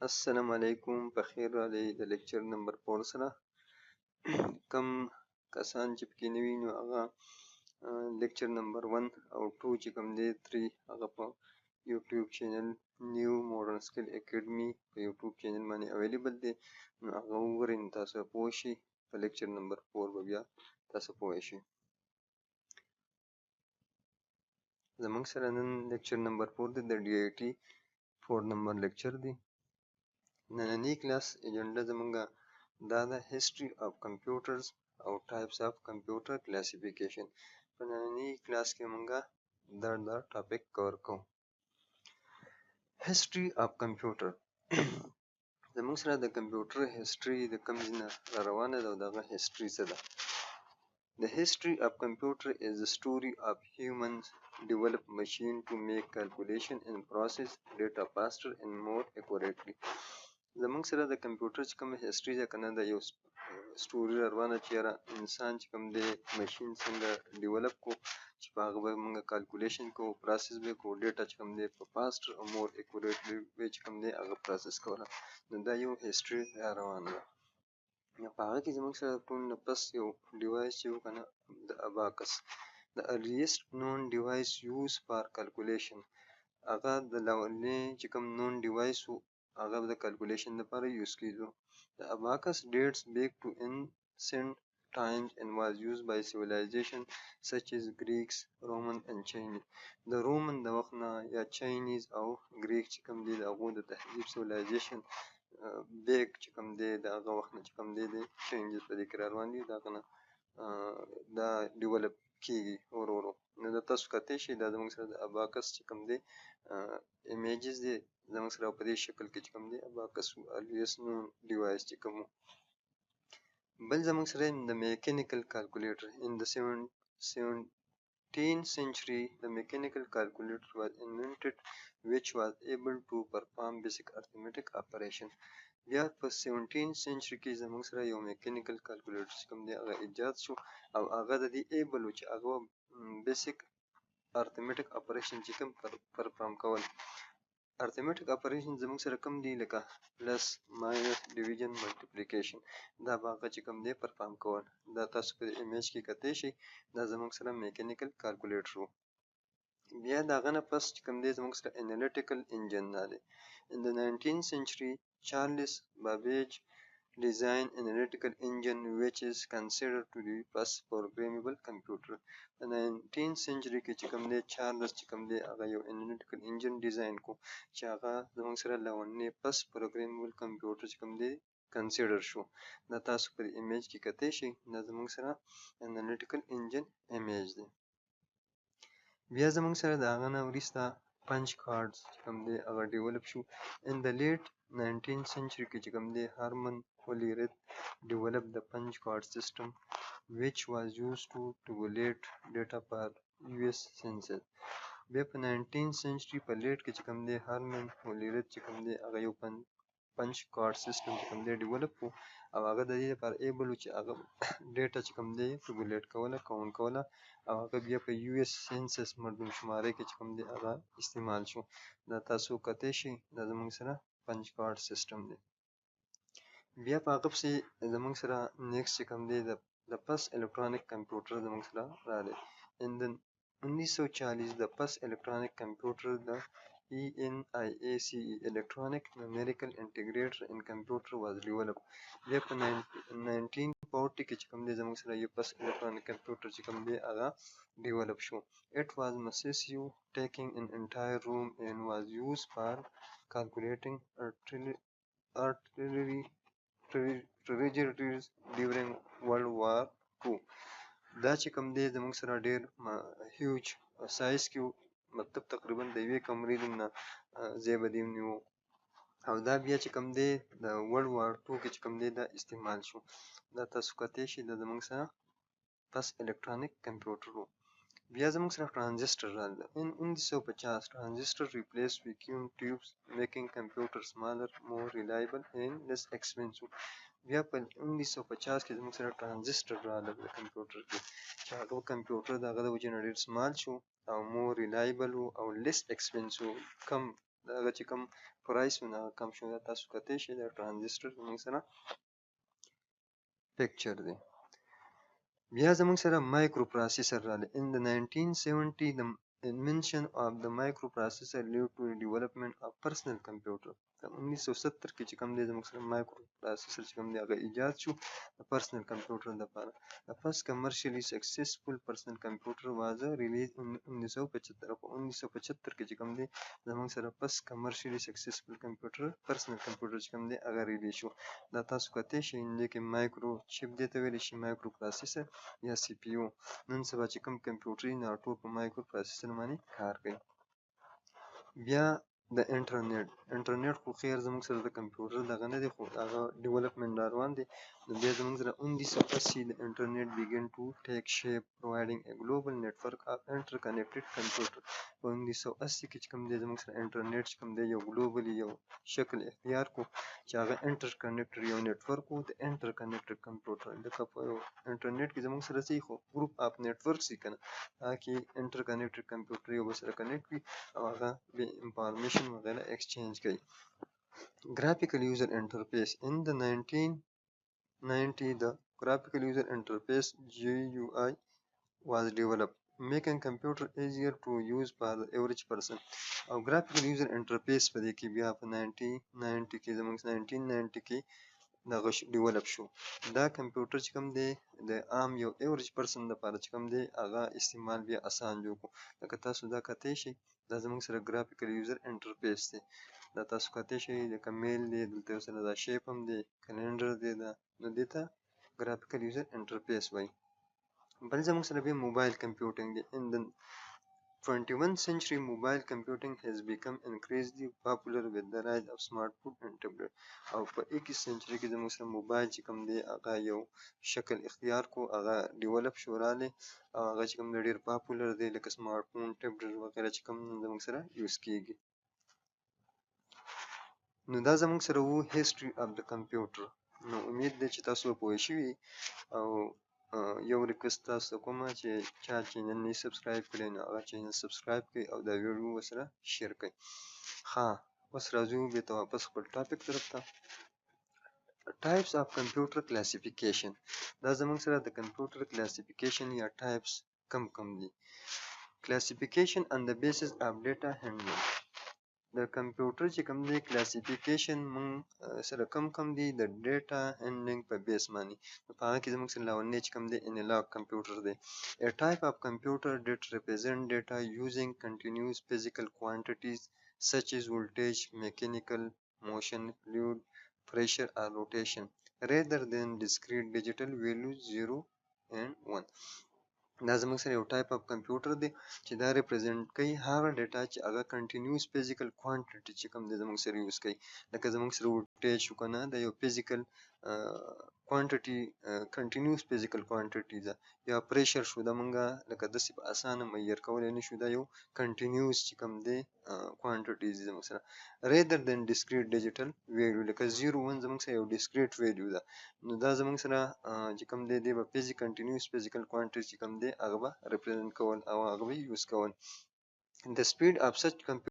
السلام علیکم، په خیر راغلی د لیکچر نمبر 4 سره. کم کسان چې پکې نه وي نو هغه لیکچر نمبر 1 او 2 چې کوم دی 3 هغه په یوټیوب چینل نیو ماډرن سکل اکیډمي په یوټیوب چینل باندې اویلیبل دی، نو هغه وګورئ نو تاسو پوه شئ. په لیکچر نمبر 4 به بیا تاسو پوه شئ. زموږ سره نن لیکچر نمبر 4 دی، د ډي آی ټي 4 نمبر لیکچر دی. نننی کلاس ایجنډا زمونږه دا ده هیسټري اف کمپیوټرز او ټایپس اف کمپیوټر کلاسیفیکیشن. په نننی کلاس کې مونږه دا ټاپک کور کوو. هیسټري اف کمپیوټر زمونږ سره د کمپیوټر هیسټري د کوم ځای نه را روانه ده او د هغه هیسټري څه ده. The history of computer is the story of humans develop machine to make calculation and process data faster and more accurately. زمونږ سره د کمپیوټر چې کوم هیسټري ده کنه د یو سټوري را روانه چې یاره انسان چې کوم دی ماشین څنګه ډیولپ کو چې په هغه به موږ کالکولیشن کوو، پروسس به کوو، ډیټا چې کوم دی په فاسټر او مور اکوریټلی وی چې کوم دی هغه پروسس کوله. نو دا یو هیسټري را روانه ده. په هغه کې زموږ سره ټول نه پس یو ډیوایس چې و کنه د اباکس the earliest known device used for calculation. هغه د لومړني چې کوم نون ډیوایس و هغه د کالکولیشن لپاره یوز کیږي. The abacus dates back to ancient times and was used by civilization such as Greeks, Roman and Chinese. د رومن د وخت نه یا چاینیز او ګریک چې کوم دی د هغو د تهذیب civilization بیک چې کوم دی د هغه وخت نه چې کوم دی د چینجز په دې کې را روان دي، د هغه نه دا ډیولپ کیږي ورو ورو. نو د تاسو کتلی شئ دا زموږ سره د اباکس چې کوم دی امیجز دی زموږ سره په دې شکل کې چې کوم دی اباکس الیس نو ډیوایس چې کوم. بل زموږ سره د میکانیکل کالکولیټر ان د 17th century the mechanical calculator was invented which was able to perform basic arithmetic operation. بیا په 17th century کې زموږ سره یو میکانیکل کالکولیټر چې کوم دی هغه ایجاد شو او هغه د دې ایبل و چې هغه بیسیک ارثمټیک اپریشن چې کوم پرفارم کول. ارثمټیک اپریشن زموږ سره کوم دی لکه پلس ماینس ډیویژن ملټیپلیکیشن، دا به هغه چې کوم دی پرفارم کول. دا تاسو په ایمیج کې کتلی شئ دا زموږ سره میکانیکل کالکولیټر و. بیا د هغه نه پس چې کوم دی زموږ سره انالیټیکل انجن راغلی. In the 19th century Charles Babbage designed analytical engine which is considered to be first programmable computer. په 19th century کې چې کوم دی چارلز چې کوم دی هغه یو انالیټیکل انجن ډیزاین کو چې هغه زموږ سره لومړنی first programmable computer چې کوم دی کنسیډر شو. دا تاسو په ایمیج کې کتلی شئ دا زموږ سره انالیټیکل انجن ایمیج دی. بیا زموږ سره د هغه نه وروسته پنچ کارډز چې کوم دی هغه ډیولپ شو. ان د لیټ 19th century کې چې کوم دی هارمن هولیرت ډیولپ د پنچ کارډ سیسټم which was used to tabulate data for US census. بیا په 19th century په لیټ کې چې کوم دی هارمن هولیرت چې کوم دی هغه یو پنچ کارډ سیسټم چې کوم دی ډیولپ کو او هغه د دې لپاره ایبل و چې هغه ډیټا چې کوم دی ټیبولیټ کوله کاونټ کوله او هغه بیا په یو اس سینسس مردم شمارۍ کې چې کوم دی هغه استعمال شو. دا تاسو کتلی شئ دا زموږ سره پنچ کارډ سیسټم دی. بیا په هغه پسې زموږ سره نیکسټ چې کوم دی د فست الکترونیک کمپیوټر زموږ سره راغلی. ان د 1940 د فست الکترونیک کمپیوټر د ENIAC electronic numerical integrator in computer was developed. بیا په 1940 کې چې کوم دی زموږ سره یو فست الکترونیک کمپیوټر چې کوم دی هغه ډیولپ شو. It was massive, taking an entire room and was used for calculating artillery tragedies during World War II. دا چې کوم دی زموږ سره ډیر هیوج سایز کې مطلب تقریبا د یوې کمرې نه ځای به دې ونیو او دا بیا چې کوم دی د ورلډ وار 2 کې چې کوم دی دا استعمال شو. دا تاسو کتلی شئ دا زموږ سره فست الکترونیک کمپیوټر و. بیا زموږ سره ټرانزسټر راغله. ان 1950 ټرانزسټر ریپلیس ویکیوم ټیوبس میکینګ کمپیوټر سمالر مور ریلایبل اینڈ لیس ایکسپنسیو. بیا په 1950 کې زموږ سره ټرانزسټر راغله په کمپیوټر کې چې هغه کمپیوټر د هغه د وجې نه ډېر سمال شو او مور ریلایبل او لیس ایکسپنسیو، کم هغه چې کوم پرایس وي هغه کم شو. دا تاسو کتلی شئ دا ټرانزسټر زموږ سره پکچر دی. بیا زموږ سره مایکرو پروسیسر راغلی. In the 1970 the invention of the microprocessor led to the development of personal computer. په 1970 کې چې کوم دی زموږ سره مایکرو پروسیسر چې کوم دی هغه ایجاد شو د پرسنل کمپیوټر لپاره. The first commercially successful personal computer was released in 1975. په 1975 کې چې کوم دی زموږ سره first commercially successful computer personal computer چې کوم دی هغه ریلیز شو. دا تاسو کتلی شئ دې کې مایکرو چپ دې ته ویلی شي مایکرو پروسیسر یا سی پی یو. نن سبا چې کوم کمپیوټر وي نو ټول په مایکرو پروسیسر باندې کار کوي. بیا د انټرنیټ خو خیر زموږ سره د کمپیوټر دغه نه دی خو هغه ډیولپمنټ را روان دی. نو بیا زموږ سره 1980 د انټرنیټ begin to take shape providing a global network of interconnected computer. په 1980 کې چې کوم دی زموږ سره انټرنیټ چې کوم دی یو ګلوبلی یو شکل اختیار کو چې هغه انټرکنیکټر یو نیټورک و د انټرکنیکټډ کمپیوټر. لکه په یو انټرنیټ کې زموږ سره څه خو ګروپ اف نیټورکس وي که نه هغه کې انټرکنیکټډ کمپیوټر یو بل سره کنیکټ وي او هغه انفارمیشن وغیره ایکسچینج کوي. Graphical user interface. In the 1990 the graphical user interface GUI was developed, making computer easier to use for the average person. او graphical user interface په دې کې بیا په 1990 کې زموږ 1990 کې دغه ډیولپ شو. دا کمپیوټر چې کوم دی د عام یو ایوریج پرسن لپاره چې کوم دی هغه استعمال بیا اسان جوړ کړو. لکه تاسو دا کتلی شئ دا زموږ سره ګرافیکل یوزر انټرفیس دی. دا تاسو کتلی شئ لکه میل دی دلته یو سره دا شیپ هم دی کلنډر دی دا نو دې ته ګرافیکل یوزر انټرفیس وایي. بل زموږ سره بیا موبایل کمپیوټینګ دی. In the 21st century mobile computing has become increasingly popular with the rise of smartphone and tablet. او په 21 سنچري کې زموږ سره موبایل چې کوم دی هغه یو شکل اختیار کو هغه ډیولپ شو راغلی او هغه چې کوم دی ډېر پاپولر دی لکه سمارټ فون ټبلټ وغیره چې کوم زموږ سره یوز کیږي. نو دا زموږ سره وو هیسټري اف د کمپیوټر. نو امید دی چې تاسو به پوه شوي او یو ریکوست تاسو کومه چې چا چینل نه سبسکرایب کړی نو هغه چینل سبسکرایب کړئ او دا ویډیو ورسره شیر کړئ. ښه اوس راځو بېرته واپس خپل ټاپک طرف ته. Types of computer classification. دا زموږ سره د کمپیوټر classification یا types کم دي. Classification on the basis of data handling. د کمپیوټر چې کوم دی کلاسیفیکیشن مونږ سره کم دي د ډیټا هینډلینګ په بیس باندې. په هغه کې زموږ سره لاولنی چې کوم دی انالاګ کمپیوټر دی. A type of computer that represent data using continuous physical quantities such as voltage, mechanical motion, fluid pressure or rotation rather than discrete digital values 0 and 1. دا زموږ سره یو ټایپ اف کمپیوټر دی چې دا ریپرزنټ کوي هغه ډیټا چې هغه کنټینیوس فزیکل کوانټیټي چې کوم دی زموږ سره یوز کوي. لکه زموږ سره وولټیج شو که نه دا یو فزیکل کوانټیټي کنټینیوس فزیکل کوانټیټي ده. یا پریشر شو دا مونږه لکه داسې په اسانه معیر کولی نه شو دا یو کنټینیوس چې کوم دی کوانټیټیز دي زموږ سره. rather than discrete digital value لکه 0 1 زموږ سره یو discrete value ده. نو دا زموږ سره چې کوم دی دی به کنټینیوس فزیکل کوانټیټي چې کوم دی هغه به ریپرزنټ کول او هغه به یوز کول. The speed of such